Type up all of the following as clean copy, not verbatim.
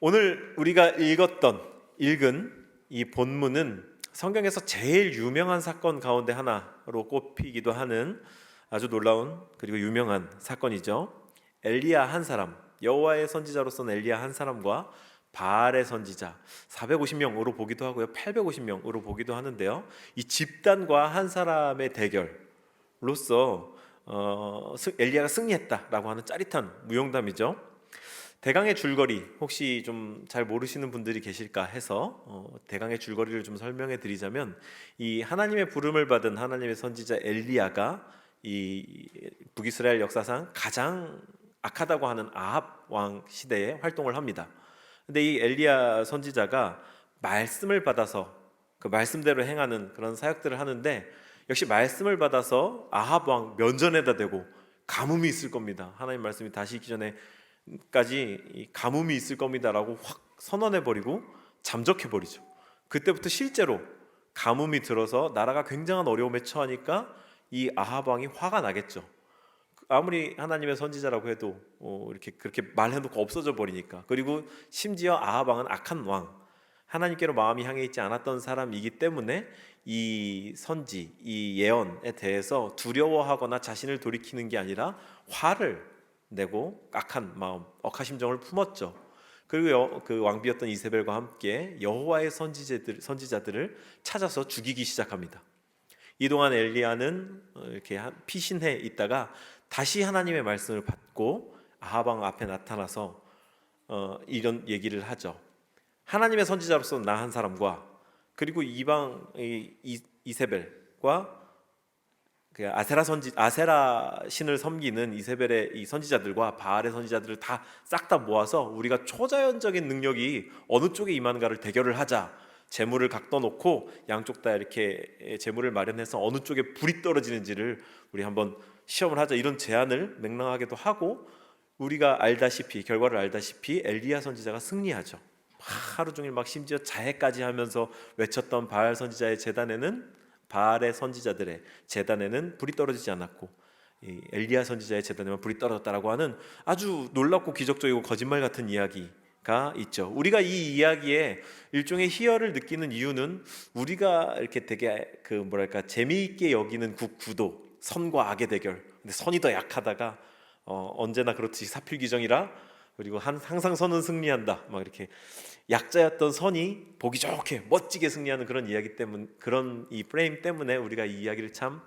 오늘 우리가 읽은 이 본문은 성경에서 제일 유명한 사건 가운데 하나로 꼽히기도 하는 아주 놀라운 그리고 유명한 사건이죠. 엘리야 한 사람, 여호와의 선지자로서는 엘리야 한 사람과 바알의 선지자 450명으로 보기도 하고요, 850명으로 보기도 하는데요. 이 집단과 한 사람의 대결로서 엘리야가 승리했다라고 하는 짜릿한 무용담이죠. 대강의 줄거리, 혹시 좀 잘 모르시는 분들이 계실까 해서 대강의 줄거리를 좀 설명해 드리자면, 이 하나님의 부름을 받은 하나님의 선지자 엘리야가 이 북이스라엘 역사상 가장 악하다고 하는 아합 왕 시대에 활동을 합니다. 근데 이 엘리야 선지자가 말씀을 받아서 그 말씀대로 행하는 그런 사역들을 하는데, 역시 말씀을 받아서 아합 왕 면전에다 대고 가뭄이 있을 겁니다, 하나님 말씀이 다시 있기 전에까지 가뭄이 있을 겁니다라고 확 선언해버리고 잠적해버리죠. 그때부터 실제로 가뭄이 들어서 나라가 굉장한 어려움에 처하니까 이 아합 왕이 화가 나겠죠. 아무리 하나님의 선지자라고 해도 이렇게 그렇게 말해놓고 없어져 버리니까. 그리고 심지어 아합 왕은 악한 왕, 하나님께로 마음이 향해 있지 않았던 사람이기 때문에 이 선지, 이 예언에 대해서 두려워하거나 자신을 돌이키는 게 아니라 화를 내고 악한 마음, 억하심정을 품었죠. 그리고 그 왕비였던 이세벨과 함께 여호와의 선지자들을 찾아서 죽이기 시작합니다. 이동안 엘리야는 이렇게 피신해 있다가 다시 하나님의 말씀을 받고 아합 왕 앞에 나타나서 이런 얘기를 하죠. 하나님의 선지자로서 나 한 사람과, 그리고 이방 이세벨과 그 아세라 신을 섬기는 이세벨의 이 선지자들과 바알의 선지자들을 다 싹 다 모아서 우리가 초자연적인 능력이 어느 쪽에 임하는가를 대결을 하자. 재물을 각도 놓고 양쪽 다 이렇게 재물을 마련해서 어느 쪽에 불이 떨어지는지를 우리 한번 시험을 하자, 이런 제안을 맹랑하게도 하고, 우리가 알다시피 결과를 알다시피 엘리야 선지자가 승리하죠. 하루 종일 막 심지어 자해까지 하면서 외쳤던 바알 선지자의 제단에는, 바알의 선지자들의 제단에는 불이 떨어지지 않았고 이 엘리야 선지자의 제단에만 불이 떨어졌다라고 하는 아주 놀랍고 기적적이고 거짓말 같은 이야기가 있죠. 우리가 이 이야기에 일종의 희열을 느끼는 이유는, 우리가 이렇게 되게 재미있게 여기는 구도, 선과 악의 대결, 근데 선이 더 약하다가 언제나 그렇듯이 사필귀정이라, 그리고 항상 선은 승리한다, 막 이렇게 약자였던 선이 보기 좋게 멋지게 승리하는 그런 이야기 때문, 그런 이 프레임 때문에 우리가 이 이야기를 참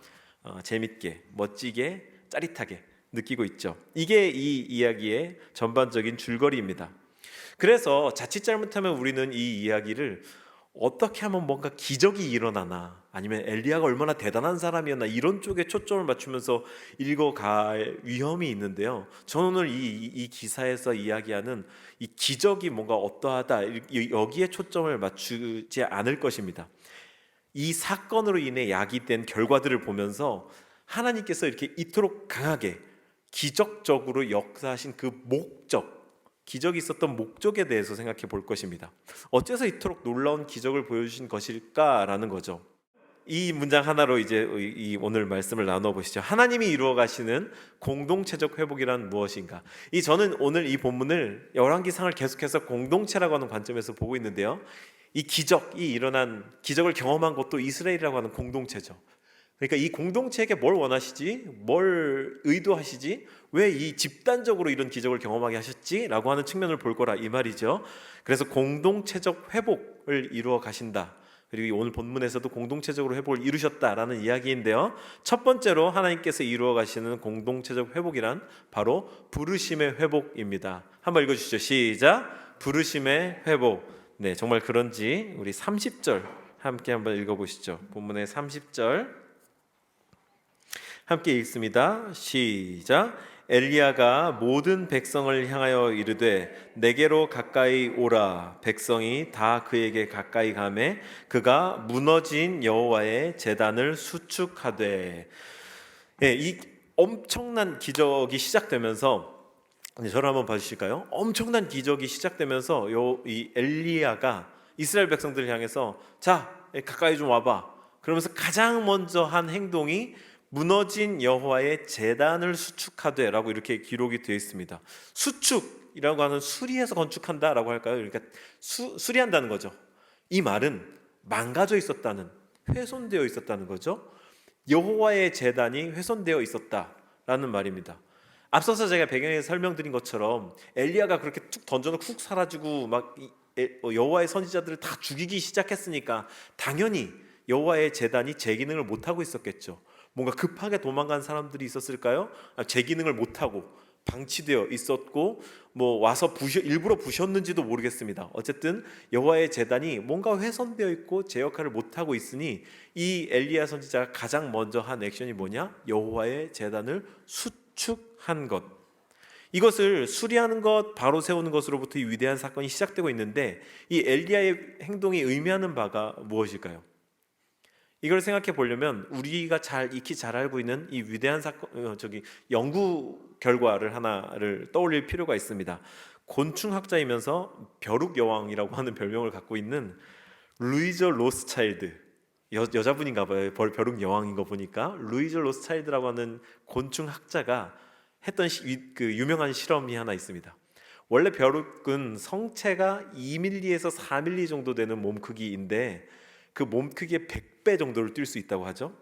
재밌게, 멋지게, 짜릿하게 느끼고 있죠. 이게 이 이야기의 전반적인 줄거리입니다. 그래서 자칫 잘못하면 우리는 이 이야기를 어떻게 하면 뭔가 기적이 일어나나, 아니면 엘리야가 얼마나 대단한 사람이었나, 이런 쪽에 초점을 맞추면서 읽어갈 위험이 있는데요. 저는 오늘 이 기사에서 이야기하는 이 기적이 뭔가 어떠하다, 여기에 초점을 맞추지 않을 것입니다. 이 사건으로 인해 야기된 결과들을 보면서 하나님께서 이렇게 이토록 강하게 기적적으로 역사하신 그 목적, 기적이 있었던 목적에 대해서 생각해 볼 것입니다. 어째서 이토록 놀라운 기적을 보여주신 것일까라는 거죠. 이 문장 하나로 이제 이 오늘 말씀을 나눠 보시죠. 하나님이 이루어 가시는 공동체적 회복이란 무엇인가? 저는 오늘 이 본문을 열왕기상을 계속해서 공동체라고 하는 관점에서 보고 있는데요. 이 기적이 일어난, 기적을 경험한 것도 이스라엘이라고 하는 공동체죠. 그러니까 이 공동체에게 뭘 원하시지? 뭘 의도하시지? 왜 이 집단적으로 이런 기적을 경험하게 하셨지? 라고 하는 측면을 볼 거라 이 말이죠. 그래서 공동체적 회복을 이루어 가신다. 그리고 오늘 본문에서도 공동체적으로 회복을 이루셨다라는 이야기인데요. 첫 번째로 하나님께서 이루어 가시는 공동체적 회복이란 바로 부르심의 회복입니다. 한번 읽어주시죠. 시작. 부르심의 회복. 네, 정말 그런지 우리 30절 함께 한번 읽어보시죠. 본문의 30절 함께 읽습니다. 시작. 엘리야가 모든 백성을 향하여 이르되 내게로 가까이 오라. 백성이 다 그에게 가까이 가매 그가 무너진 여호와의 제단을 수축하되. 이 엄청난 기적이 시작되면서, 저를 한번 봐주실까요? 엄청난 기적이 시작되면서 이 엘리야가 이스라엘 백성들을 향해서 자, 가까이 좀 와봐. 그러면서 가장 먼저 한 행동이 무너진 여호와의 제단을 수축하되라고 이렇게 기록이 되어 있습니다. 수축이라고 하는 수리해서 건축한다라고 할까요? 그러니까 수리한다는 거죠. 이 말은 망가져 있었다는, 훼손되어 있었다는 거죠. 여호와의 제단이 훼손되어 있었다라는 말입니다. 앞서서 제가 배경에 설명드린 것처럼 엘리야가 그렇게 툭 던져놓고 훅 사라지고 막 여호와의 선지자들을 다 죽이기 시작했으니까 당연히 여호와의 제단이 제 기능을 못하고 있었겠죠. 뭔가 급하게 도망간 사람들이 있었을까요? 제 기능을 못하고 방치되어 있었고 뭐 와서 일부러 부셨는지도 모르겠습니다. 어쨌든 여호와의 제단이 뭔가 훼손되어 있고 제 역할을 못하고 있으니 이 엘리야 선지자가 가장 먼저 한 액션이 뭐냐? 여호와의 제단을 수축한 것. 이것을 수리하는 것, 바로 세우는 것으로부터 이 위대한 사건이 시작되고 있는데 이 엘리야의 행동이 의미하는 바가 무엇일까요? 이걸 생각해 보려면 우리가 익히 잘 알고 있는 이 위대한 사건, 연구 결과를 하나를 떠올릴 필요가 있습니다. 곤충학자이면서 벼룩 여왕이라고 하는 별명을 갖고 있는 루이저 로스차일드, 여자분인가 봐요. 벼룩 여왕인 거 보니까 루이저 로스차일드라고 하는 곤충학자가 했던 그 유명한 실험이 하나 있습니다. 원래 벼룩은 성체가 2mm에서 4mm 정도 되는 몸 크기인데 그 몸 크기의 100배 정도를 뛸 수 있다고 하죠.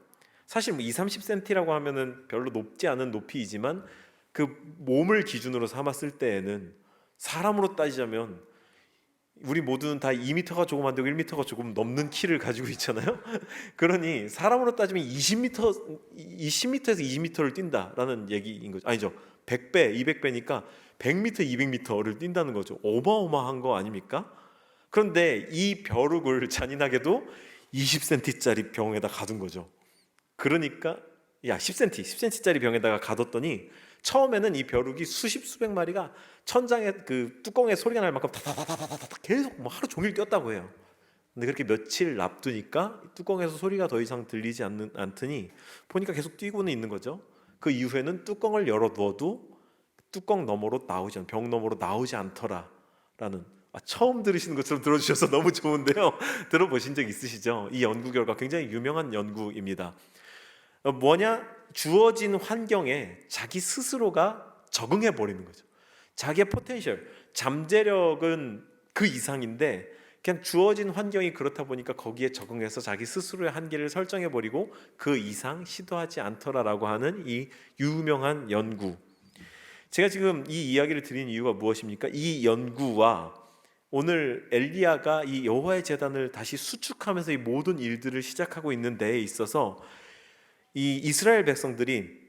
사실 뭐 20-30cm라고 하면은 별로 높지 않은 높이이지만 그 몸을 기준으로 삼았을 때에는 사람으로 따지자면 우리 모두는 다 2m가 조금 안 되고 1m가 조금 넘는 키를 가지고 있잖아요. 그러니 사람으로 따지면 20m에서 20m를 뛴다라는 얘기인 거죠. 아니죠. 100배, 200배니까 100m, 200m를 뛴다는 거죠. 어마어마한 거 아닙니까? 그런데 이 벼룩을 잔인하게도 20cm짜리 병에다 가둔 거죠. 그러니까 10cm짜리 병에다가 가뒀더니 처음에는 이 벼룩이 수백 마리가 천장에 그 뚜껑에 소리가 날 만큼 다다다다다다 계속 뭐 하루 종일 뛰었다고 해요. 근데 그렇게 며칠 납두니까 뚜껑에서 소리가 더 이상 들리지 않더니 보니까 계속 뛰고는 있는 거죠. 그 이후에는 뚜껑을 열어두어도 뚜껑 너머로 병 너머로 나오지 않더라라는, 처음 들으시는 것처럼 들어주셔서 너무 좋은데요. 들어보신 적 있으시죠? 이 연구 결과 굉장히 유명한 연구입니다. 뭐냐? 주어진 환경에 자기 스스로가 적응해 버리는 거죠. 자기의 포텐셜, 잠재력은 그 이상인데 그냥 주어진 환경이 그렇다 보니까 거기에 적응해서 자기 스스로의 한계를 설정해 버리고 그 이상 시도하지 않더라라고 하는 이 유명한 연구. 제가 지금 이 이야기를 드린 이유가 무엇입니까? 이 연구와 오늘 엘리야가 이 여호와의 제단을 다시 수축하면서 이 모든 일들을 시작하고 있는 데에 있어서 이 이스라엘 백성들이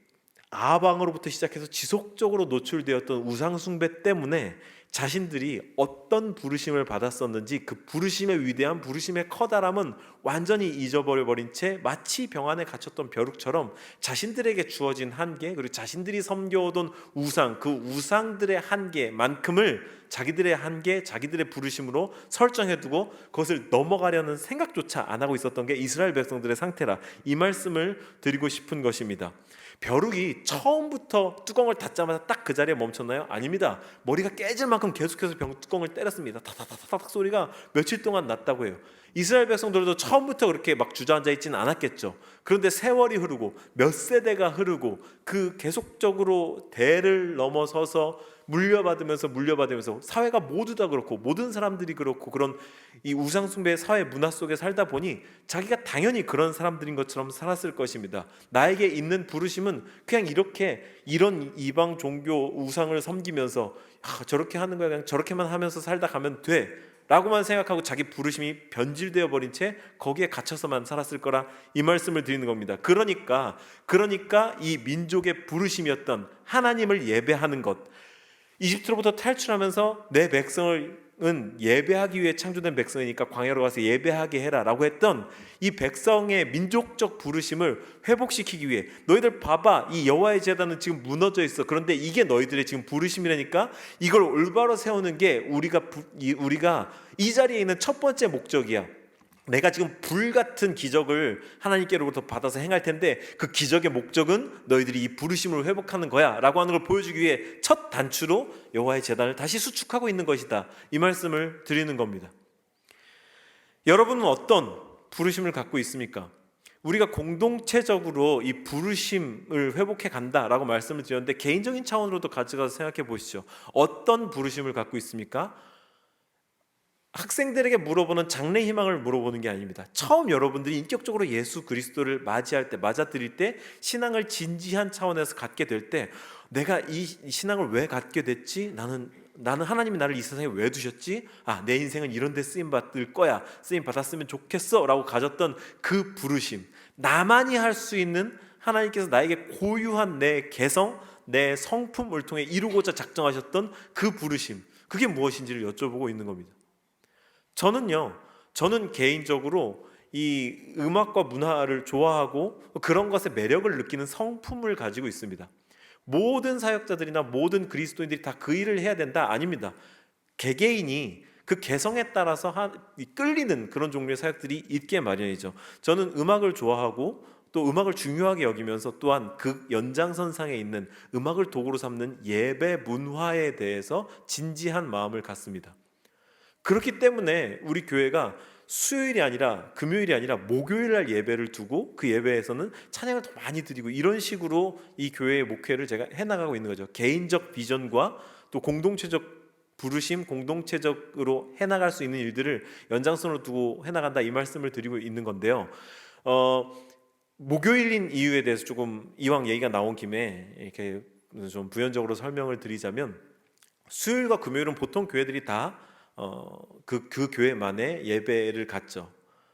아방으로부터 시작해서 지속적으로 노출되었던 우상 숭배 때문에 자신들이 어떤 부르심을 받았었는지 그 부르심의 위대함, 부르심의 커다람은 완전히 잊어버려 버린 채 마치 병 안에 갇혔던 벼룩처럼 자신들에게 주어진 한계, 그리고 자신들이 섬겨오던 우상, 그 우상들의 한계만큼을 자기들의 한계, 자기들의 부르심으로 설정해두고 그것을 넘어가려는 생각조차 안 하고 있었던 게 이스라엘 백성들의 상태라, 이 말씀을 드리고 싶은 것입니다. 벼룩이 처음부터 뚜껑을 닫자마자 딱 그 자리에 멈췄나요? 아닙니다. 머리가 깨질 만큼 계속해서 뚜껑을 때렸습니다. 타타타타닥 소리가 며칠 동안 났다고 해요. 이스라엘 백성들도 처음부터 그렇게 막 주저앉아 있지는 않았겠죠. 그런데 세월이 흐르고 몇 세대가 흐르고 그 계속적으로 대를 넘어서서 물려받으면서 사회가 모두 다 그렇고 모든 사람들이 그렇고 그런 이 우상숭배의 사회 문화 속에 살다 보니 자기가 당연히 그런 사람들인 것처럼 살았을 것입니다. 나에게 있는 부르심은 그냥 이런 이방 종교 우상을 섬기면서 저렇게 하는 거야, 그냥 저렇게만 하면서 살다 가면 돼 라고만 생각하고 자기 부르심이 변질되어 버린 채 거기에 갇혀서만 살았을 거라, 이 말씀을 드리는 겁니다. 그러니까 이 민족의 부르심이었던 하나님을 예배하는 것, 이집트로부터 탈출하면서 내 백성은 예배하기 위해 창조된 백성이니까 광야로 가서 예배하게 해라 라고 했던 이 백성의 민족적 부르심을 회복시키기 위해, 너희들 봐봐, 이 여호와의 제단은 지금 무너져 있어. 그런데 이게 너희들의 지금 부르심이라니까 이걸 올바로 세우는 게 우리가 이 자리에 있는 첫 번째 목적이야. 내가 지금 불같은 기적을 하나님께로부터 받아서 행할 텐데 그 기적의 목적은 너희들이 이 부르심을 회복하는 거야 라고 하는 걸 보여주기 위해 첫 단추로 여호와의 제단을 다시 수축하고 있는 것이다, 이 말씀을 드리는 겁니다. 여러분은 어떤 부르심을 갖고 있습니까? 우리가 공동체적으로 이 부르심을 회복해 간다라고 말씀을 드렸는데, 개인적인 차원으로도 가져가서 생각해 보시죠. 어떤 부르심을 갖고 있습니까? 학생들에게 물어보는 장래 희망을 물어보는 게 아닙니다. 처음 여러분들이 인격적으로 예수 그리스도를 맞이할 때, 맞아들일 때, 신앙을 진지한 차원에서 갖게 될 때, 내가 이 신앙을 왜 갖게 됐지? 나는 하나님이 나를 이 세상에 왜 두셨지? 내 인생은 이런 데 쓰임 받을 거야. 쓰임 받았으면 좋겠어 라고 가졌던 그 부르심, 나만이 할 수 있는 하나님께서 나에게 고유한 내 개성, 내 성품을 통해 이루고자 작정하셨던 그 부르심, 그게 무엇인지를 여쭤보고 있는 겁니다. 저는 개인적으로 이 음악과 문화를 좋아하고 그런 것에 매력을 느끼는 성품을 가지고 있습니다. 모든 사역자들이나 모든 그리스도인들이 다 그 일을 해야 된다? 아닙니다. 개개인이 그 개성에 따라서 끌리는 그런 종류의 사역들이 있게 마련이죠. 저는 음악을 좋아하고 또 음악을 중요하게 여기면서 또한 그 연장선상에 있는 음악을 도구로 삼는 예배 문화에 대해서 진지한 마음을 갖습니다. 그렇기 때문에 우리 교회가 수요일이 아니라 금요일이 아니라 목요일 날 예배를 두고 그 예배에서는 찬양을 더 많이 드리고, 이런 식으로 이 교회의 목회를 제가 해나가고 있는 거죠. 개인적 비전과 또 공동체적 부르심, 공동체적으로 해나갈 수 있는 일들을 연장선으로 두고 해나간다, 이 말씀을 드리고 있는 건데요. 목요일인 이유에 대해서 조금 이왕 얘기가 나온 김에 이렇게 좀 부연적으로 설명을 드리자면, 수요일과 금요일은 보통 교회들이 다 그 교회만의 예배를 갖죠.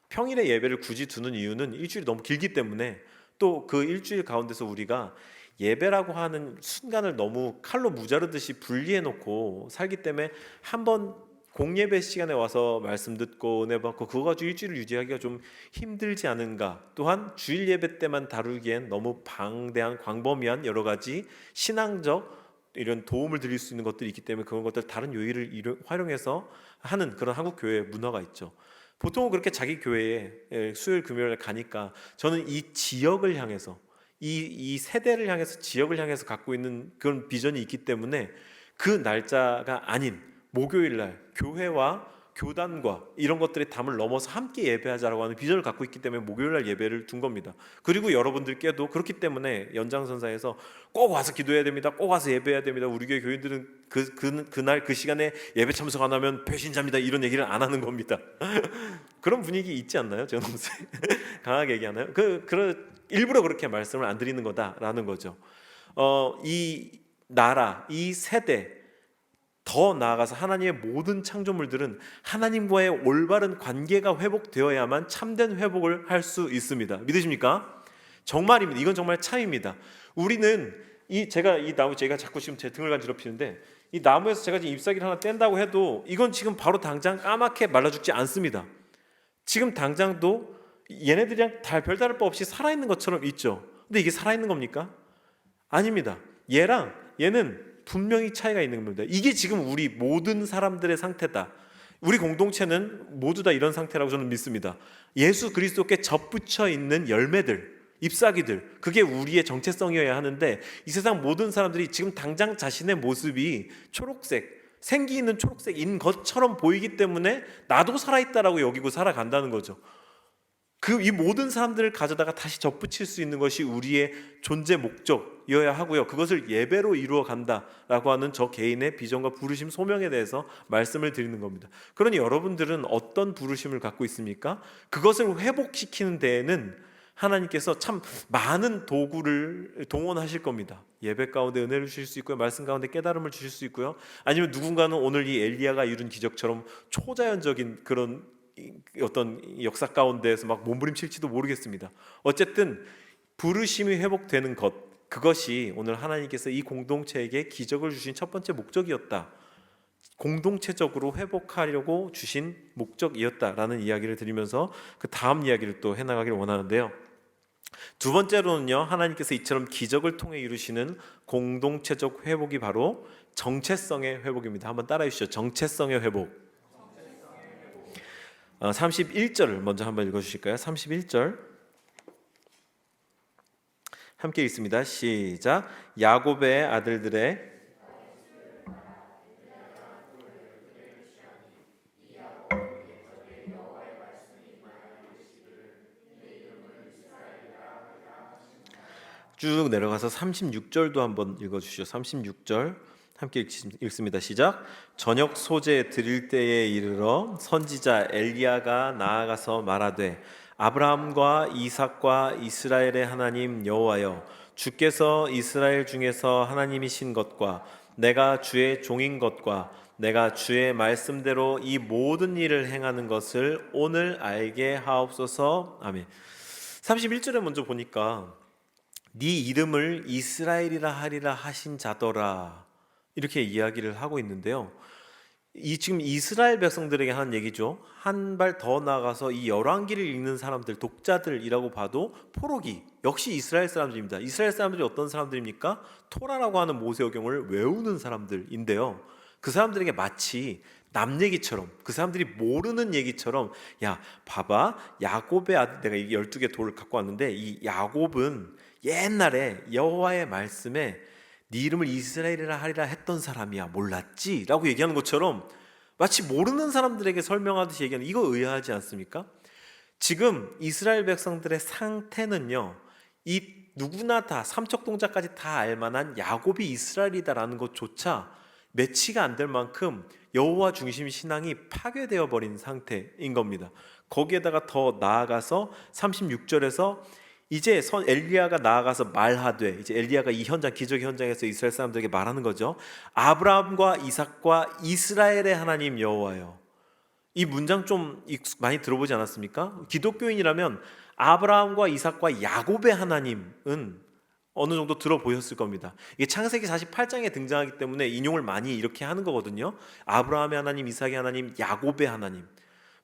평일에 예배를 굳이 두는 이유는 일주일이 너무 길기 때문에, 또 그 일주일 가운데서 우리가 예배라고 하는 순간을 너무 칼로 무자르듯이 분리해 놓고 살기 때문에, 한번 공예배 시간에 와서 말씀 듣고 은혜 받고 그거 가지고 일주일을 유지하기가 좀 힘들지 않은가. 또한 주일 예배 때만 다루기엔 너무 방대한 광범위한 여러 가지 신앙적 이런 도움을 드릴 수 있는 것들이 있기 때문에 그런 것들 다른 요일을 활용해서 하는 그런 한국 교회의 문화가 있죠. 보통은 그렇게 자기 교회에 수요일 금요일 가니까, 저는 이 지역을 향해서, 이 세대를 향해서, 지역을 향해서 갖고 있는 그런 비전이 있기 때문에 그 날짜가 아닌 목요일 날 교회와 교단과 이런 것들의 담을 넘어서 함께 예배하자라고 하는 비전을 갖고 있기 때문에 목요일 날 예배를 둔 겁니다. 그리고 여러분들께도 그렇기 때문에 연장선상에서 꼭 와서 기도해야 됩니다, 꼭 와서 예배해야 됩니다, 우리 교회 교인들은 그날 그 시간에 예배 참석 안 하면 배신자입니다, 이런 얘기를 안 하는 겁니다. 그런 분위기 있지 않나요? 제가 너무 강하게 얘기하나요? 일부러 그렇게 말씀을 안 드리는 거다라는 거죠. 이 나라, 이 세대, 더 나아가서 하나님의 모든 창조물들은 하나님과의 올바른 관계가 회복되어야만 참된 회복을 할 수 있습니다. 믿으십니까? 정말입니다. 이건 정말 참입니다. 우리는 제가 이 나무, 제가 자꾸 지금 제 등을 간지럽히는데, 이 나무에서 제가 지금 잎사귀를 하나 뗀다고 해도 이건 지금 바로 당장 까맣게 말라 죽지 않습니다. 지금 당장도 얘네들이랑 별다를 바 없이 살아있는 것처럼 있죠. 근데 이게 살아있는 겁니까? 아닙니다. 얘는 분명히 차이가 있는 겁니다. 이게 지금 우리 모든 사람들의 상태다. 우리 공동체는 모두 다 이런 상태라고 저는 믿습니다. 예수 그리스도께 접붙여 있는 열매들, 잎사귀들, 그게 우리의 정체성이어야 하는데, 이 세상 모든 사람들이 지금 당장 자신의 모습이 초록색, 생기 있는 초록색인 것처럼 보이기 때문에 나도 살아있다라고 여기고 살아간다는 거죠. 이 모든 사람들을 가져다가 다시 접붙일 수 있는 것이 우리의 존재 목적이어야 하고요. 그것을 예배로 이루어 간다라고 하는 저 개인의 비전과 부르심, 소명에 대해서 말씀을 드리는 겁니다. 그러니 여러분들은 어떤 부르심을 갖고 있습니까? 그것을 회복시키는 데에는 하나님께서 참 많은 도구를 동원하실 겁니다. 예배 가운데 은혜를 주실 수 있고요, 말씀 가운데 깨달음을 주실 수 있고요, 아니면 누군가는 오늘 이 엘리야가 이룬 기적처럼 초자연적인 그런 어떤 역사 가운데에서 막 몸부림칠지도 모르겠습니다. 어쨌든 부르심이 회복되는 것, 그것이 오늘 하나님께서 이 공동체에게 기적을 주신 첫 번째 목적이었다, 공동체적으로 회복하려고 주신 목적이었다라는 이야기를 드리면서 그 다음 이야기를 또 해나가기를 원하는데요. 두 번째로는요, 하나님께서 이처럼 기적을 통해 이루시는 공동체적 회복이 바로 정체성의 회복입니다. 한번 따라해 주시죠. 정체성의 회복. 31절을 먼저 한번 읽어주실까요? 31절 함께 읽습니다. 시작. 야곱의 아들들의 쭉 내려가서 36절도 한번 읽어주시죠. 36절 함께 읽습니다. 시작. 저녁 소재 드릴 때에 이르러 선지자 엘리야가 나아가서 말하되 아브라함과 이삭과 이스라엘의 하나님 여호와여, 주께서 이스라엘 중에서 하나님이신 것과 내가 주의 종인 것과 내가 주의 말씀대로 이 모든 일을 행하는 것을 오늘 알게 하옵소서. 아멘. 31절에 먼저 보니까 네 이름을 이스라엘이라 하리라 하신 자더라, 이렇게 이야기를 하고 있는데요. 이 지금 이스라엘 백성들에게 하는 얘기죠. 한 발 더 나아가서 이 열왕기를 읽는 사람들, 독자들이라고 봐도 포로기 역시 이스라엘 사람들입니다. 이스라엘 사람들이 어떤 사람들입니까? 토라라고 하는 모세오경을 외우는 사람들인데요. 그 사람들에게 마치 남 얘기처럼, 그 사람들이 모르는 얘기처럼, 야 봐봐, 야곱의 아들, 내가 이 12개 돌을 갖고 왔는데 이 야곱은 옛날에 여호와의 말씀에 네 이름을 이스라엘이라 하리라 했던 사람이야, 몰랐지? 라고 얘기하는 것처럼 마치 모르는 사람들에게 설명하듯이 얘기하는, 이거 의아하지 않습니까? 지금 이스라엘 백성들의 상태는요, 이 누구나 다 삼척동자까지 다 알만한 야곱이 이스라엘이다라는 것조차 매치가 안 될 만큼 여호와 중심 신앙이 파괴되어 버린 상태인 겁니다. 거기에다가 더 나아가서 36절에서 이제 엘리야가 나아가서 말하되, 이제 엘리야가 이 현장, 기적의 현장에서 이스라엘 사람들에게 말하는 거죠. 아브라함과 이삭과 이스라엘의 하나님 여호와여. 이 문장 좀 많이 들어보지 않았습니까? 기독교인이라면 아브라함과 이삭과 야곱의 하나님은 어느 정도 들어보셨을 겁니다. 이게 창세기 48장에 등장하기 때문에 인용을 많이 이렇게 하는 거거든요. 아브라함의 하나님, 이삭의 하나님, 야곱의 하나님.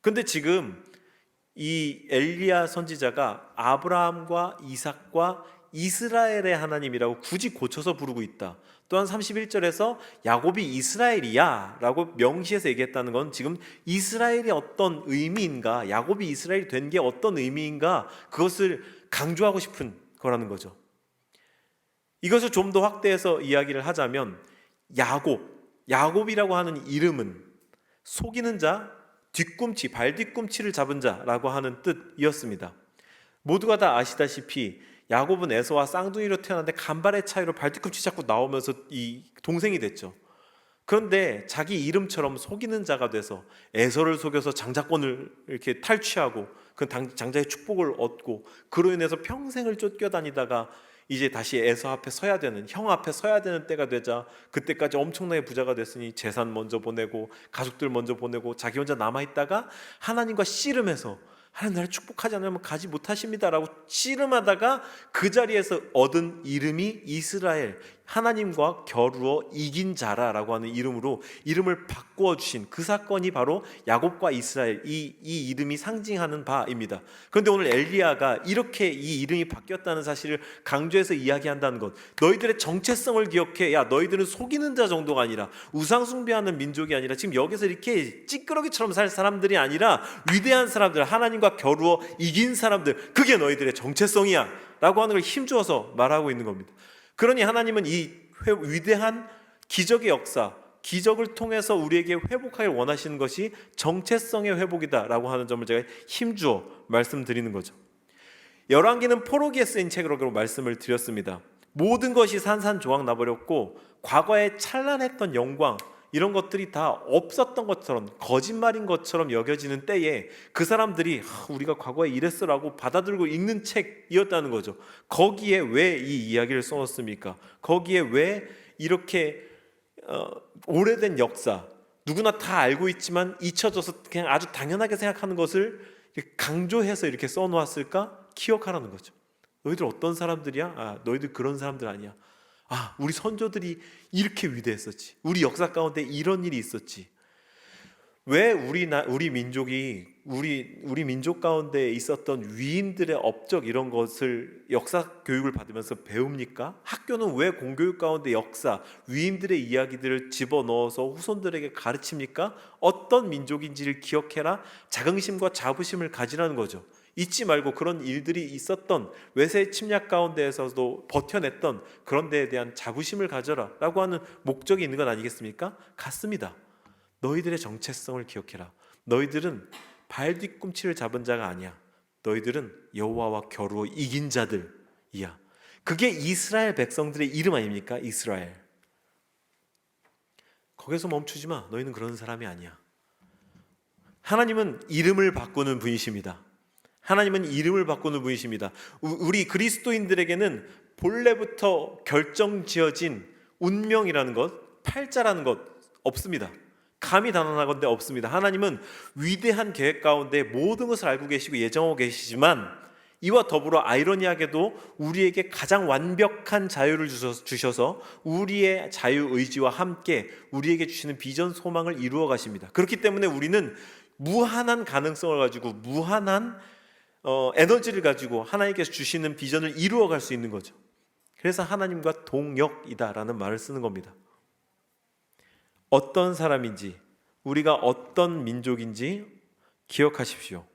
근데 지금 이 엘리야 선지자가 아브라함과 이삭과 이스라엘의 하나님이라고 굳이 고쳐서 부르고 있다. 또한 31절에서 야곱이 이스라엘이야 라고 명시해서 얘기했다는 건 지금 이스라엘이 어떤 의미인가, 야곱이 이스라엘이 된 게 어떤 의미인가, 그것을 강조하고 싶은 거라는 거죠. 이것을 좀 더 확대해서 이야기를 하자면 야곱이라고 하는 이름은 속이는 자, 뒤꿈치, 발뒤꿈치를 잡은 자라고 하는 뜻이었습니다. 모두가 다 아시다시피 야곱은 에서와 쌍둥이로 태어났는데 간발의 차이로 발뒤꿈치 잡고 나오면서 이 동생이 됐죠. 그런데 자기 이름처럼 속이는 자가 돼서 에서를 속여서 장자권을 이렇게 탈취하고 그 장자의 축복을 얻고, 그로 인해서 평생을 쫓겨다니다가 이제 다시 에서 앞에 서야 되는, 형 앞에 서야 되는 때가 되자, 그때까지 엄청나게 부자가 됐으니 재산 먼저 보내고 가족들 먼저 보내고 자기 혼자 남아있다가 하나님과 씨름해서 하나님 나를 축복하지 않으면 가지 못하십니다라고 씨름하다가 그 자리에서 얻은 이름이 이스라엘, 하나님과 겨루어 이긴 자라라고 하는 이름으로 이름을 바꾸어 주신 그 사건이 바로 야곱과 이스라엘, 이 이름이 상징하는 바입니다. 그런데 오늘 엘리야가 이렇게 이 이름이 바뀌었다는 사실을 강조해서 이야기한다는 것, 너희들의 정체성을 기억해. 야, 너희들은 속이는 자 정도가 아니라, 우상 숭배하는 민족이 아니라, 지금 여기서 이렇게 찌끄러기처럼 살 사람들이 아니라 위대한 사람들, 하나님과 겨루어 이긴 사람들, 그게 너희들의 정체성이야 라고 하는 걸 힘주어서 말하고 있는 겁니다. 그러니 하나님은 이 위대한 기적의 역사, 기적을 통해서 우리에게 회복하길 원하시는 것이 정체성의 회복이다라고 하는 점을 제가 힘주어 말씀드리는 거죠. 열왕기는 포로기에 쓰인 책으로 말씀을 드렸습니다. 모든 것이 산산조각 나버렸고 과거에 찬란했던 영광, 이런 것들이 다 없었던 것처럼, 거짓말인 것처럼 여겨지는 때에 그 사람들이 우리가 과거에 이랬어라고 받아들고 읽는 책이었다는 거죠. 거기에 왜 이 이야기를 써놓습니까? 거기에 왜 이렇게 오래된 역사, 누구나 다 알고 있지만 잊혀져서 그냥 아주 당연하게 생각하는 것을 강조해서 이렇게 써놓았을까? 기억하라는 거죠. 너희들 어떤 사람들이야? 너희들 그런 사람들 아니야. 우리 선조들이 이렇게 위대했었지. 우리 역사 가운데 이런 일이 있었지. 왜 우리 민족이 우리 민족 가운데 있었던 위인들의 업적, 이런 것을 역사 교육을 받으면서 배웁니까? 학교는 왜 공교육 가운데 역사, 위인들의 이야기들을 집어넣어서 후손들에게 가르칩니까? 어떤 민족인지를 기억해라, 자긍심과 자부심을 가지라는 거죠. 잊지 말고 그런 일들이 있었던, 외세의 침략 가운데에서도 버텨냈던 그런 데에 대한 자부심을 가져라 라고 하는 목적이 있는 건 아니겠습니까? 같습니다. 너희들의 정체성을 기억해라. 너희들은 발 뒤꿈치를 잡은 자가 아니야. 너희들은 여호와와 겨루어 이긴 자들이야. 그게 이스라엘 백성들의 이름 아닙니까? 이스라엘. 거기서 멈추지 마. 너희는 그런 사람이 아니야. 하나님은 이름을 바꾸는 분이십니다. 하나님은 이름을 바꾸는 분이십니다. 우리 그리스도인들에게는 본래부터 결정지어진 운명이라는 것, 팔자라는 것 없습니다. 감히 단언하건대 없습니다. 하나님은 위대한 계획 가운데 모든 것을 알고 계시고 예정하고 계시지만 이와 더불어 아이러니하게도 우리에게 가장 완벽한 자유를 주셔서 우리의 자유의지와 함께 우리에게 주시는 비전 소망을 이루어 가십니다. 그렇기 때문에 우리는 무한한 가능성을 가지고 무한한 에너지를 가지고 하나님께서 주시는 비전을 이루어 갈 수 있는 거죠. 그래서 하나님과 동역이다라는 말을 쓰는 겁니다. 어떤 사람인지, 우리가 어떤 민족인지 기억하십시오.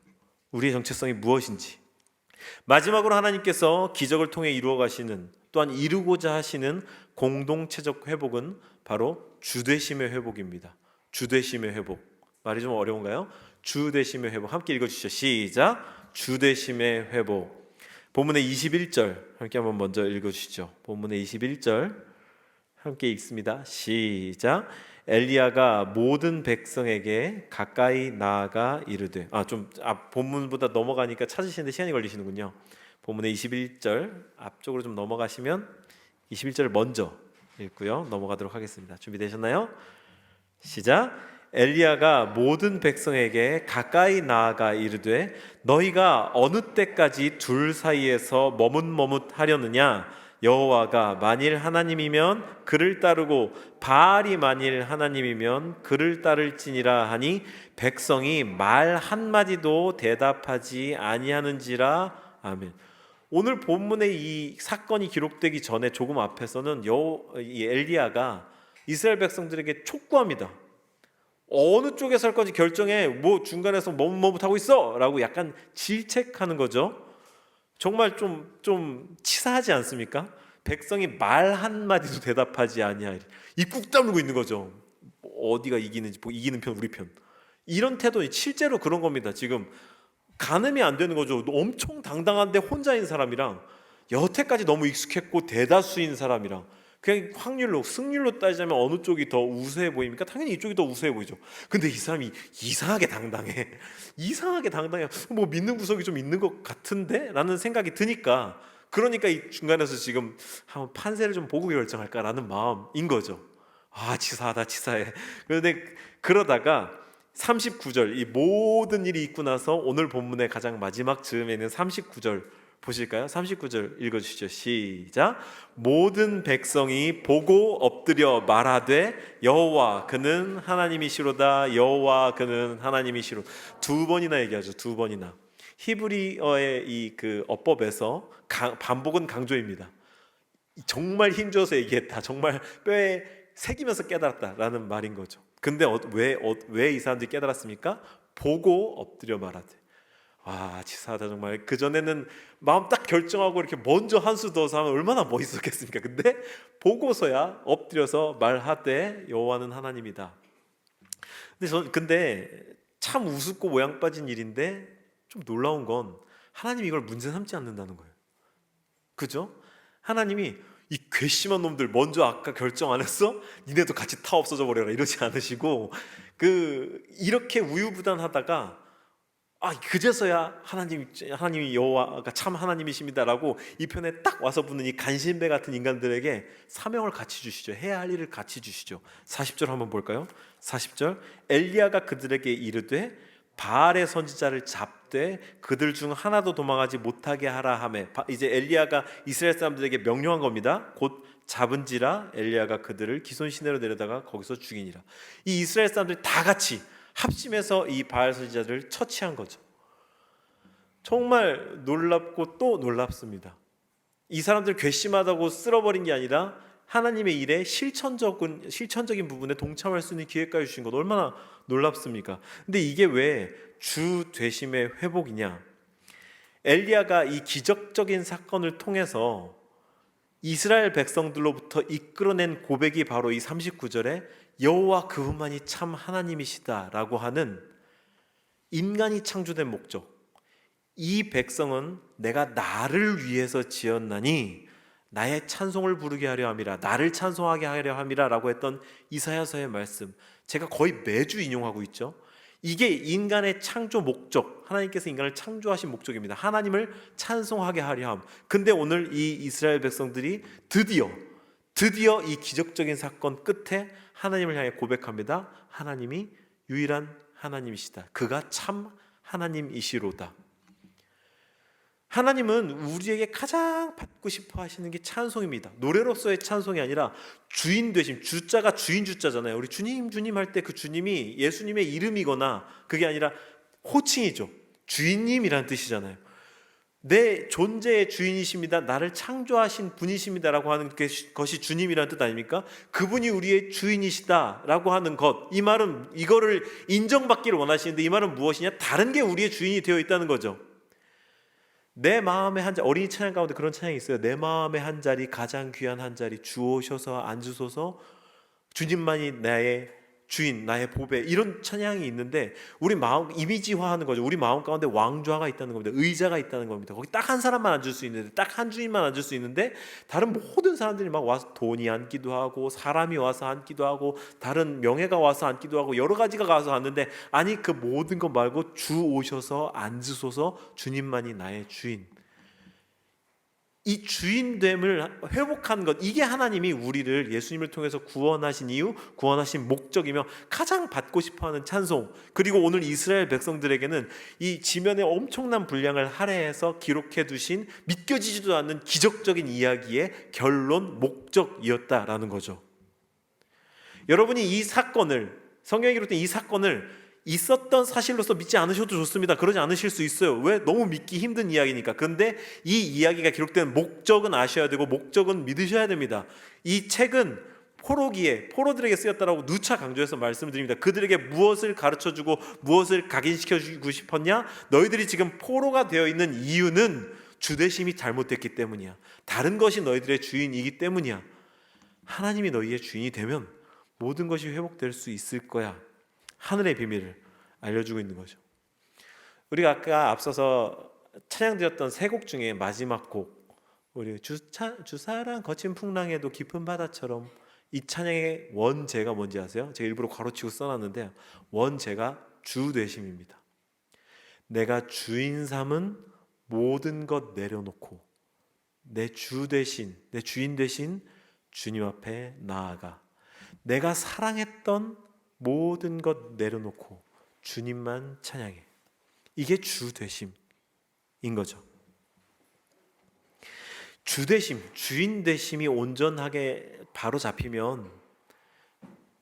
우리의 정체성이 무엇인지. 마지막으로 하나님께서 기적을 통해 이루어 가시는, 또한 이루고자 하시는 공동체적 회복은 바로 주되심의 회복입니다. 주되심의 회복. 말이 좀 어려운가요? 주되심의 회복. 함께 읽어주시죠. 시작. 주되심의 회복. 본문의 21절 함께 한번 먼저 읽어주시죠. 본문의 21절 함께 읽습니다. 시작. 엘리야가 모든 백성에게 가까이 나아가 이르되, 본문보다 넘어가니까 찾으시는데 시간이 걸리시는군요. 본문의 21절 앞쪽으로 좀 넘어가시면 21절을 먼저 읽고요. 넘어가도록 하겠습니다. 준비되셨나요? 시작. 엘리야가 모든 백성에게 가까이 나아가 이르되 너희가 어느 때까지 둘 사이에서 머뭇머뭇하려느냐? 여호와가 만일 하나님이면 그를 따르고 바알이 만일 하나님이면 그를 따를지니라 하니 백성이 말 한마디도 대답하지 아니하는지라. 아멘. 오늘 본문의 이 사건이 기록되기 전에 조금 앞에서는 이 엘리야가 이스라엘 백성들에게 촉구합니다. 어느 쪽에 설 건지 결정해. 뭐 중간에서 머뭇머뭇하고 있어 라고 약간 질책하는 거죠. 정말 좀 치사하지 않습니까? 백성이 말 한마디도 대답하지 아니하리. 입 꾹 다물고 있는 거죠. 어디가 이기는지, 이기는 편 우리 편. 이런 태도 실제로 그런 겁니다. 지금 가늠이 안 되는 거죠. 엄청 당당한데 혼자인 사람이랑 여태까지 너무 익숙했고 대다수인 사람이랑 그냥 확률로, 승률로 따지자면 어느 쪽이 더 우세해 보입니까? 당연히 이쪽이 더 우세해 보이죠. 근데 이 사람이 이상하게 당당해. 이상하게 당당해. 뭐 믿는 구석이 좀 있는 것 같은데? 라는 생각이 드니까, 그러니까 이 중간에서 지금 한번 판세를 좀 보고 결정할까라는 마음인 거죠. 아, 치사하다, 치사해. 그런데 그러다가 39절, 이 모든 일이 있고 나서 오늘 본문의 가장 마지막 즈음에 있는 39절 보실까요? 39절 읽어주시죠. 시작. 모든 백성이 보고 엎드려 말하되 여호와 그는 하나님이시로다. 여호와 그는 하나님이시로. 두 번이나 얘기하죠. 두 번이나. 히브리어의 이 그 어법에서 반복은 강조입니다. 정말 힘줘서 얘기했다. 정말 뼈에 새기면서 깨달았다라는 말인 거죠. 근데 왜 이 사람들이 깨달았습니까? 보고 엎드려 말하되. 와, 치사하다 정말. 그전에는 마음 딱 결정하고 이렇게 먼저 한 수 더 하면 얼마나 멋있었겠습니까? 근데 보고서야 엎드려서 말하되 여호와는 하나님이다. 근데 참 우습고 모양 빠진 일인데 좀 놀라운 건 하나님이 이걸 문제 삼지 않는다는 거예요. 그죠? 하나님이 이 괘씸한 놈들 먼저 아까 결정 안 했어? 니네도 같이 타 없어져 버려라 이러지 않으시고 이렇게 우유부단하다가 그제서야 하나님이 여호와가 참 하나님이십니다라고 이 편에 딱 와서 붙는 이 간신배 같은 인간들에게 사명을 같이 주시죠. 해야 할 일을 같이 주시죠. 40절 한번 볼까요? 40절. 엘리야가 그들에게 이르되 바알의 선지자를 잡되 그들 중 하나도 도망하지 못하게 하라 하매. 이제 엘리야가 이스라엘 사람들에게 명령한 겁니다. 곧 잡은지라 엘리야가 그들을 기손 시내로 내려다가 거기서 죽이니라. 이 이스라엘 사람들이 다 같이 합심해서 이 바알 선지자들을 처치한 거죠. 정말 놀랍고 또 놀랍습니다. 이 사람들 괘씸하다고 쓸어버린 게 아니라 하나님의 일에 실천적인 부분에 동참할 수 있는 기회까지 주신 것, 얼마나 놀랍습니까? 근데 이게 왜 주 되심의 회복이냐? 엘리야가 이 기적적인 사건을 통해서 이스라엘 백성들로부터 이끌어낸 고백이 바로 이 39절에 여호와 그분만이 참 하나님이시다라고 하는 인간이 창조된 목적. 이 백성은 내가 나를 위해서 지었나니 나의 찬송을 부르게 하려 함이라, 나를 찬송하게 하려 함이라 라고 했던 이사야서의 말씀, 제가 거의 매주 인용하고 있죠. 이게 인간의 창조 목적, 하나님께서 인간을 창조하신 목적입니다. 하나님을 찬송하게 하려 함. 근데 오늘 이 이스라엘 백성들이 드디어 이 기적적인 사건 끝에 하나님을 향해 고백합니다. 하나님이 유일한 하나님이시다. 그가 참 하나님이시로다. 하나님은 우리에게 가장 받고 싶어 하시는 게 찬송입니다. 노래로서의 찬송이 아니라 주인 되심, 주자가 주인 주자잖아요. 우리 주님 주님 할 때 그 주님이 예수님의 이름이거나 그게 아니라 호칭이죠. 주인님이란 뜻이잖아요. 내 존재의 주인이십니다, 나를 창조하신 분이십니다라고 하는 것이 주님이라는 뜻 아닙니까? 그분이 우리의 주인이시다라고 하는 것, 이 말은 이거를 인정받기를 원하시는데, 이 말은 무엇이냐? 다른 게 우리의 주인이 되어 있다는 거죠. 내 마음의 한 자리, 어린이 찬양 가운데 그런 찬양이 있어요. 내 마음의 한 자리, 가장 귀한 한 자리 주오셔서 앉으소서, 주님만이 나의 주인, 나의 보배, 이런 찬양이 있는데, 우리 마음 이미지화하는 거죠. 우리 마음 가운데 왕좌가 있다는 겁니다. 의자가 있다는 겁니다. 거기 딱 한 사람만 앉을 수 있는데, 딱 한 주인만 앉을 수 있는데, 다른 모든 사람들이 막 와서 돈이 앉기도 하고, 사람이 와서 앉기도 하고, 다른 명예가 와서 앉기도 하고, 여러 가지가 가서 앉는데, 아니 그 모든 것 말고 주 오셔서 앉으소서, 주님만이 나의 주인. 이 주인됨을 회복한 것, 이게 하나님이 우리를 예수님을 통해서 구원하신 이유, 구원하신 목적이며 가장 받고 싶어하는 찬송. 그리고 오늘 이스라엘 백성들에게는 이 지면의 엄청난 분량을 할애해서 기록해 두신 믿겨지지도 않는 기적적인 이야기의 결론, 목적이었다라는 거죠. 여러분이 이 사건을, 성경에 기록된 이 사건을 있었던 사실로서 믿지 않으셔도 좋습니다. 그러지 않으실 수 있어요. 왜? 너무 믿기 힘든 이야기니까. 그런데 이 이야기가 기록된 목적은 아셔야 되고, 목적은 믿으셔야 됩니다. 이 책은 포로들에게 쓰였다라고 누차 강조해서 말씀을 드립니다. 그들에게 무엇을 가르쳐주고 무엇을 각인시켜주고 싶었냐? 너희들이 지금 포로가 되어 있는 이유는 주대심이 잘못됐기 때문이야. 다른 것이 너희들의 주인이기 때문이야. 하나님이 너희의 주인이 되면 모든 것이 회복될 수 있을 거야. 하늘의 비밀을 알려주고 있는 거죠. 우리가 아까 앞서서 찬양드렸던 세 곡 중에 마지막 곡, 우리 주사랑 거친 풍랑에도 깊은 바다처럼, 이 찬양의 원제가 뭔지 아세요? 제가 일부러 괄호치고 써놨는데, 원제가 주되심입니다. 내가 주인 삼은 모든 것 내려놓고 내 주 대신, 내 주인 대신 주님 앞에 나아가 내가 사랑했던 모든 것 내려놓고 주님만 찬양해. 이게 주되심인 거죠. 주되심, 주인 되심이 온전하게 바로 잡히면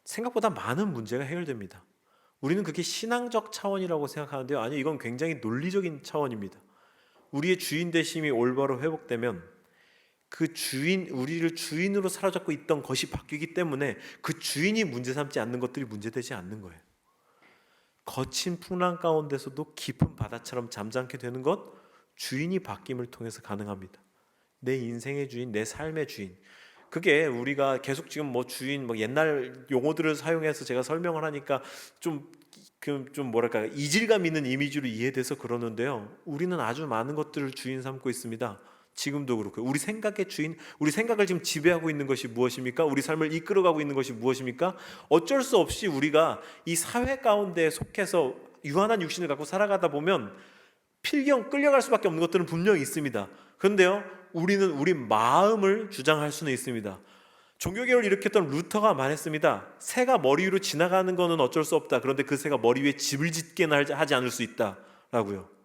생각보다 많은 문제가 해결됩니다. 우리는 그게 신앙적 차원이라고 생각하는데요, 아니, 이건 굉장히 논리적인 차원입니다. 우리의 주인 되심이 올바로 회복되면 그 주인, 우리를 주인으로 사로잡고 있던 것이 바뀌기 때문에 그 주인이 문제 삼지 않는 것들이 문제되지 않는 거예요. 거친 풍랑 가운데서도 깊은 바다처럼 잠잠게 되는 것, 주인이 바뀜을 통해서 가능합니다. 내 인생의 주인, 내 삶의 주인. 그게 우리가 계속 지금 주인, 옛날 용어들을 사용해서 제가 설명을 하니까 좀 뭐랄까, 이질감 있는 이미지로 이해돼서 그러는데요, 우리는 아주 많은 것들을 주인 삼고 있습니다. 지금도 그렇고, 우리 생각의 주인, 우리 생각을 지금 지배하고 있는 것이 무엇입니까? 우리 삶을 이끌어가고 있는 것이 무엇입니까? 어쩔 수 없이 우리가 이 사회 가운데 속해서 유한한 육신을 갖고 살아가다 보면 필경 끌려갈 수밖에 없는 것들은 분명히 있습니다. 그런데요, 우리는 우리 마음을 주장할 수는 있습니다. 종교개혁을 일으켰던 루터가 말했습니다. 새가 머리 위로 지나가는 것은 어쩔 수 없다. 그런데 그 새가 머리 위에 집을 짓게는 하지 않을 수 있다라고요.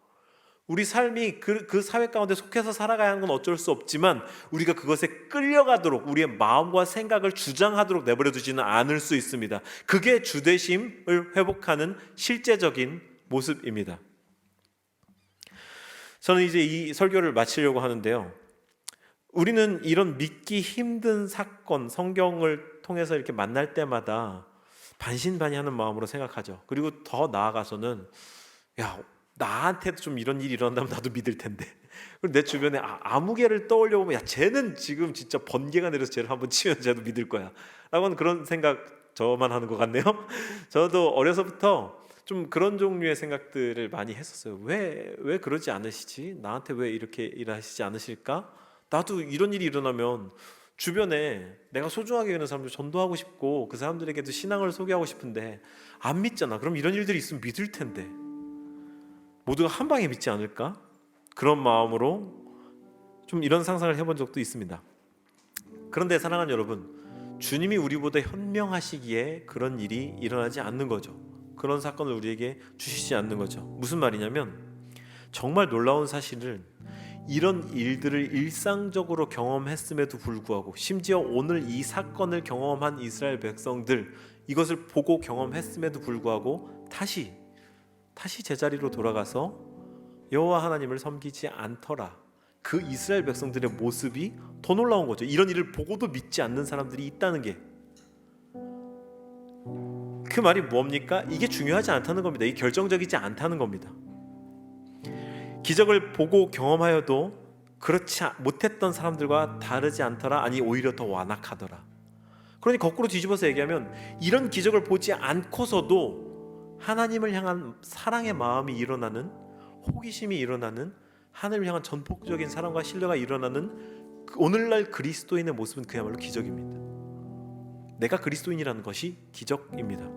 우리 삶이 그 사회 가운데 속해서 살아가야 하는 건 어쩔 수 없지만, 우리가 그것에 끌려가도록 우리의 마음과 생각을 주장하도록 내버려 두지는 않을 수 있습니다. 그게 주되심을 회복하는 실제적인 모습입니다. 저는 이제 이 설교를 마치려고 하는데요, 우리는 이런 믿기 힘든 사건, 성경을 통해서 이렇게 만날 때마다 반신반의하는 마음으로 생각하죠. 그리고 더 나아가서는, 나한테도 좀 이런 일이 일어난다면 나도 믿을 텐데. 그리고 내 주변에 아무개를 떠올려 보면, 쟤는 지금 진짜 번개가 내려서 쟤를 한번 치면 쟤도 믿을 거야 라고 하는 그런 생각 저만 하는 것 같네요. 저도 어려서부터 좀 그런 종류의 생각들을 많이 했었어요. 왜 그러지 않으시지? 나한테 왜 이렇게 일하시지 않으실까? 나도 이런 일이 일어나면 주변에 내가 소중하게 여기는 사람들 전도하고 싶고 그 사람들에게도 신앙을 소개하고 싶은데 안 믿잖아. 그럼 이런 일들이 있으면 믿을 텐데 모두가 한 방에 믿지 않을까? 그런 마음으로 좀 이런 상상을 해본 적도 있습니다. 그런데 사랑하는 여러분, 주님이 우리보다 현명하시기에 그런 일이 일어나지 않는 거죠. 그런 사건을 우리에게 주시지 않는 거죠. 무슨 말이냐면 정말 놀라운 사실은 이런 일들을 일상적으로 경험했음에도 불구하고 심지어 오늘 이 사건을 경험한 이스라엘 백성들 이것을 보고 경험했음에도 불구하고 다시 제자리로 돌아가서 여호와 하나님을 섬기지 않더라. 그 이스라엘 백성들의 모습이 더 놀라운 거죠. 이런 일을 보고도 믿지 않는 사람들이 있다는 게. 그 말이 뭡니까? 이게 중요하지 않다는 겁니다. 이게 결정적이지 않다는 겁니다. 기적을 보고 경험하여도 그렇지 못했던 사람들과 다르지 않더라. 아니 오히려 더 완악하더라. 그러니 거꾸로 뒤집어서 얘기하면 이런 기적을 보지 않고서도 하나님을 향한 사랑의 마음이 일어나는, 호기심이 일어나는, 하늘을 향한 전폭적인 사랑과 신뢰가 일어나는 오늘날 그리스도인의 모습은 그야말로 기적입니다. 내가 그리스도인이라는 것이 기적입니다.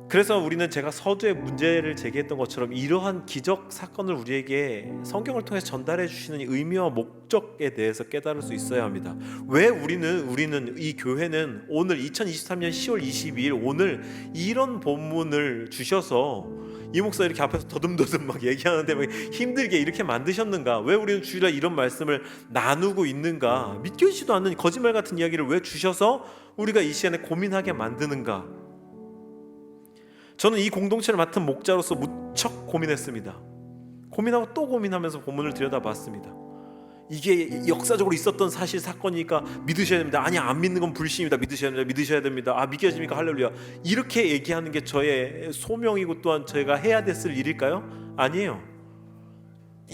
그래서 우리는 제가 서두에 문제를 제기했던 것처럼 이러한 기적 사건을 우리에게 성경을 통해서 전달해 주시는 의미와 목적에 대해서 깨달을 수 있어야 합니다. 왜 우리는 이 교회는 오늘 2023년 10월 22일 오늘 이런 본문을 주셔서 이 목사 이렇게 앞에서 더듬더듬 막 얘기하는데 막 힘들게 이렇게 만드셨는가? 왜 우리는 주일날 이런 말씀을 나누고 있는가? 믿겨지지도 않는 거짓말 같은 이야기를 왜 주셔서 우리가 이 시간에 고민하게 만드는가? 저는 이 공동체를 맡은 목자로서 무척 고민했습니다. 고민하고 또 고민하면서 본문을 들여다봤습니다. 이게 역사적으로 있었던 사실 사건이니까 믿으셔야 됩니다. 아니 안 믿는 건 불신입니다. 믿으셔야 됩니다. 아 믿겨집니까? 할렐루야. 이렇게 얘기하는 게 저의 소명이고 또한 저희가 해야 됐을 일일까요? 아니에요.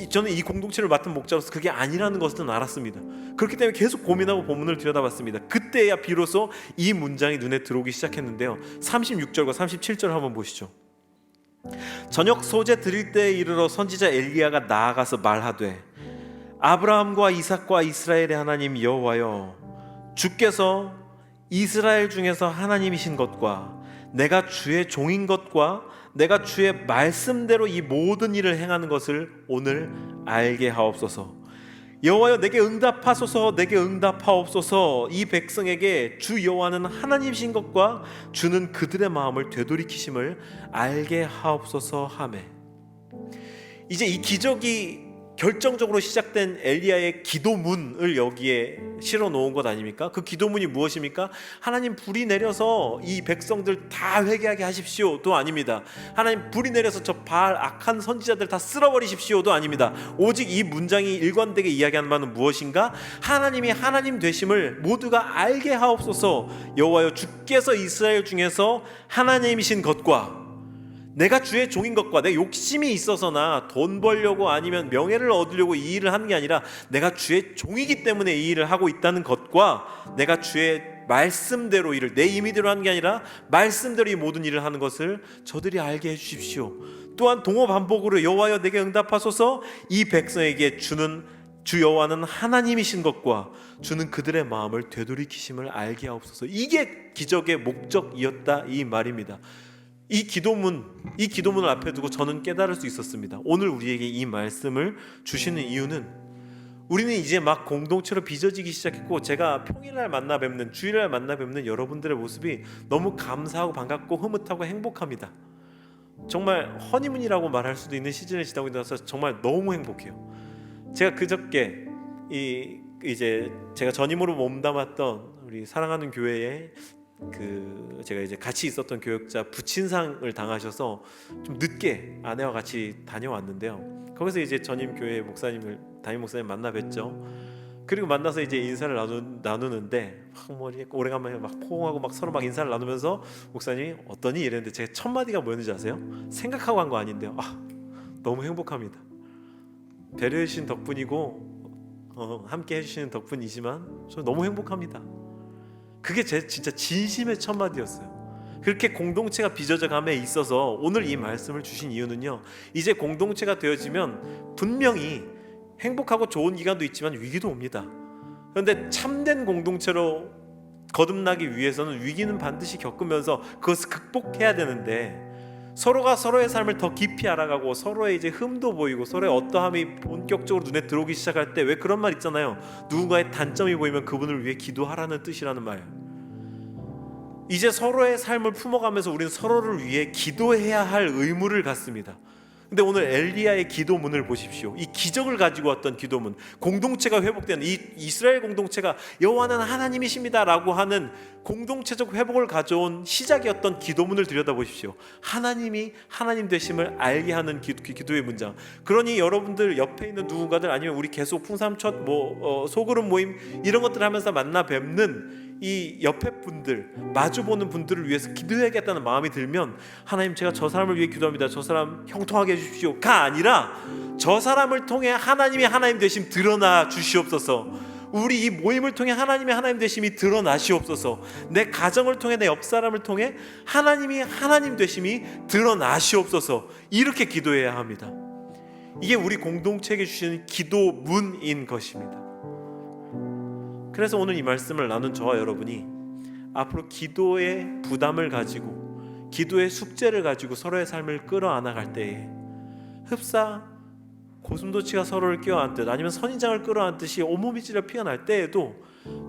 저는 이 공동체를 맡은 목자로서 그게 아니라는 것은 알았습니다. 그렇기 때문에 계속 고민하고 본문을 들여다봤습니다. 그때야 비로소 이 문장이 눈에 들어오기 시작했는데요. 36절과 37절 한번 보시죠. 저녁 소재 드릴 때에 이르러 선지자 엘리야가 나아가서 말하되 아브라함과 이삭과 이스라엘의 하나님 여호와여, 주께서 이스라엘 중에서 하나님이신 것과 내가 주의 종인 것과 내가 주의 말씀대로 이 모든 일을 행하는 것을 오늘 알게 하옵소서. 여호와여, 내게 응답하소서. 내게 응답하옵소서. 이 백성에게 주 여호와는 하나님이신 것과 주는 그들의 마음을 되돌이키심을 알게 하옵소서 하매. 이제 이 기적이 결정적으로 시작된 엘리야의 기도문을 여기에 실어 놓은 것 아닙니까? 그 기도문이 무엇입니까? 하나님 불이 내려서 이 백성들 다 회개하게 하십시오도 아닙니다. 하나님 불이 내려서 저 바알 악한 선지자들 다 쓸어버리십시오도 아닙니다. 오직 이 문장이 일관되게 이야기하는 바는 무엇인가? 하나님이 하나님 되심을 모두가 알게 하옵소서. 여호와여, 주께서 이스라엘 중에서 하나님이신 것과 내가 주의 종인 것과 내 욕심이 있어서나 돈 벌려고 아니면 명예를 얻으려고 이 일을 하는 게 아니라 내가 주의 종이기 때문에 이 일을 하고 있다는 것과 내가 주의 말씀대로 일을 내 임의대로 하는 게 아니라 말씀대로 이 모든 일을 하는 것을 저들이 알게 해주십시오. 또한 동어반복으로 여호와여 내게 응답하소서. 이 백성에게 주는 주 여호와는 하나님이신 것과 주는 그들의 마음을 되돌이키심을 알게 하옵소서. 이게 기적의 목적이었다 이 말입니다. 이 기도문을 앞에 두고 저는 깨달을 수 있었습니다. 오늘 우리에게 이 말씀을 주시는 이유는 우리는 이제 막 공동체로 빚어지기 시작했고 제가 평일날 만나 뵙는 주일날 만나 뵙는 여러분들의 모습이 너무 감사하고 반갑고 흐뭇하고 행복합니다. 정말 허니문이라고 말할 수도 있는 시즌을 지나고 있어서 정말 너무 행복해요. 제가 그저께 이제 제가 전임으로 몸담았던 우리 사랑하는 교회에 제가 이제 같이 있었던 교역자 부친상을 당하셔서 좀 늦게 아내와 같이 다녀왔는데요. 거기서 이제 전임 교회 담임 목사님 만나 뵀죠. 그리고 만나서 이제 인사를 나누는데 뭐 오래간만에 막 포옹하고 막 서로 막 인사를 나누면서 목사님이 어떠니 이랬는데 제가 첫 마디가 뭐였는지 아세요? 생각하고 한 거 아닌데요. 너무 행복합니다. 배려해 주신 덕분이고 함께 해주시는 덕분이지만 저 너무 행복합니다. 그게 제 진짜 진심의 첫 마디였어요. 그렇게 공동체가 빚어져 감에 있어서 오늘 이 말씀을 주신 이유는요, 이제 공동체가 되어지면 분명히 행복하고 좋은 기간도 있지만 위기도 옵니다. 그런데 참된 공동체로 거듭나기 위해서는 위기는 반드시 겪으면서 그것을 극복해야 되는데, 서로가 서로의 삶을 더 깊이 알아가고 서로의 이제 흠도 보이고 서로의 어떠함이 본격적으로 눈에 들어오기 시작할 때, 왜 그런 말 있잖아요. 누군가의 단점이 보이면 그분을 위해 기도하라는 뜻이라는 말. 이제 서로의 삶을 품어가면서 우리는 서로를 위해 기도해야 할 의무를 갖습니다. 근데 오늘 엘리야의 기도문을 보십시오. 이 기적을 가지고 왔던 기도문, 공동체가 회복되는, 이 이스라엘 공동체가 여호와는 하나님이십니다 라고 하는 공동체적 회복을 가져온 시작이었던 기도문을 들여다보십시오. 하나님이 하나님 되심을 알게 하는 기도의 문장. 그러니 여러분들 옆에 있는 누군가들, 아니면 우리 계속 풍삼첫 소그룹 모임 이런 것들 하면서 만나 뵙는 이 옆에 분들, 마주보는 분들을 위해서 기도해야겠다는 마음이 들면, 하나님 제가 저 사람을 위해 기도합니다, 저 사람 형통하게 해주십시오가 아니라, 저 사람을 통해 하나님이 하나님 되심 드러나 주시옵소서. 우리 이 모임을 통해 하나님의 하나님 되심이 드러나시옵소서. 내 가정을 통해, 내 옆 사람을 통해 하나님이 하나님 되심이 드러나시옵소서. 이렇게 기도해야 합니다. 이게 우리 공동체에게 주시는 기도문인 것입니다. 그래서 오늘 이 말씀을 나눈 저와 여러분이 앞으로 기도의 부담을 가지고, 기도의 숙제를 가지고 서로의 삶을 끌어안아갈 때에, 흡사 고슴도치가 서로를 끼어안듯, 아니면 선인장을 끌어안듯이 온몸이 찔려 피어날 때에도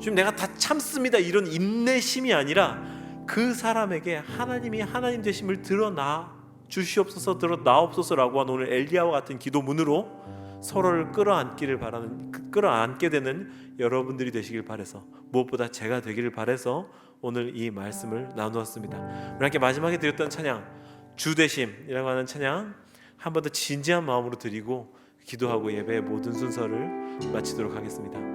지금 내가 다 참습니다 이런 인내심이 아니라, 그 사람에게 하나님이 하나님 되심을 드러나 주시옵소서, 드러나옵소서라고 하는 오늘 엘리야와 같은 기도문으로 서로를 끌어안게 되는 여러분들이 되시길 바라서, 무엇보다 제가 되기를 바라서 오늘 이 말씀을 나누었습니다. 우리 함께 마지막에 드렸던 찬양, 주되심이라고 하는 찬양 한 번 더 진지한 마음으로 드리고 기도하고 예배의 모든 순서를 마치도록 하겠습니다.